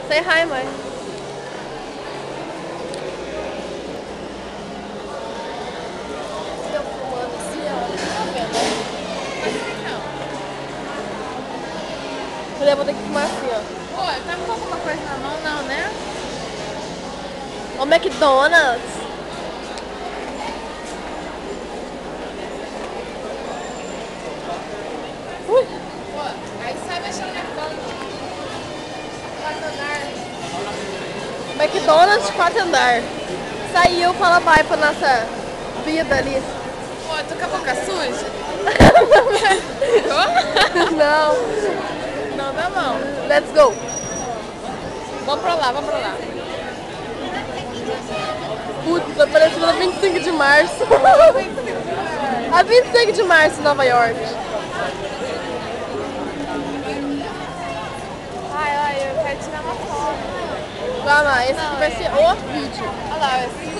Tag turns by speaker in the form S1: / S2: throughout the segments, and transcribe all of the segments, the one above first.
S1: Say hi, mãe. Eu fumando assim, ó. Tá vendo? Eu vou ter que fumar assim, ó.
S2: Pô, tá com alguma coisa na mão, não, né?
S1: Ó, McDonald's. Ui.
S2: Pô, aí sai mexendo na cama.
S1: McDonald's 4 andar. Saiu, fala bye pra nossa vida ali.
S2: Pô, tô com a boca suja?
S1: Não.
S2: Não, tá bom.
S1: Let's go.
S2: Vamos pra lá, vamos pra lá.
S1: Putz, tá parecendo a 25 de março. A 25 de março em Nova York.
S2: Ai, eu quero tirar uma foto.
S1: Vai lá, esse aqui vai ser o vídeo.
S2: Olha lá, é $5.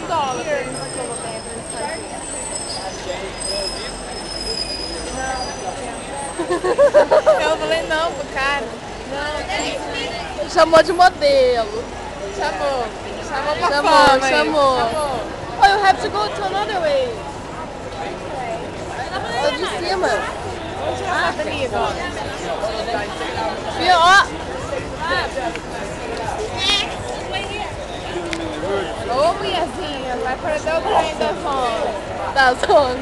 S2: Eu falei não pro cara. Não.
S1: Chamou de modelo.
S2: Chamou. Chamou pra
S1: Chamou,
S2: fama.
S1: chamou. Oh, you have to go to another way. Tô de cima. Viu? Ó.
S2: Ô, mulherzinha, vai perder o trem das 11.
S1: Das 11.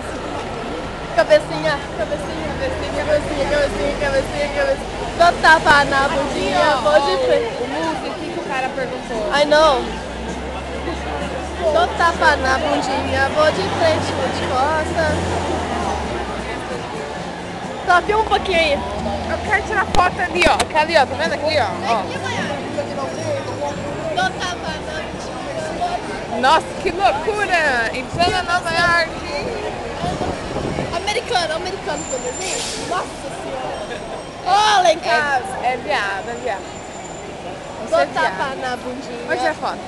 S1: Cabecinha, cabecinha, cabecinha, cabecinha, cabecinha, cabecinha, cabecinha. Dou tapa na bundinha, vou de frente.
S2: O músico, o que o cara perguntou?
S1: I know. Dou tapa na bundinha, vou de frente, vou de costas. Tá, filma um pouquinho aí.
S2: Eu quero tirar foto ali, ó. Aqui ali, ó. Tá vendo aqui, ó?
S1: Dou tapa na bundinha.
S2: Nossa, que loucura! Em plena Nova York.
S1: Americano, americano que eu desenho. Nossa senhora. Ó, lá em casa.
S2: É viado, é viado. Você
S1: Dou
S2: é viado.
S1: tapa na bundinha.
S2: Vou tirar foto.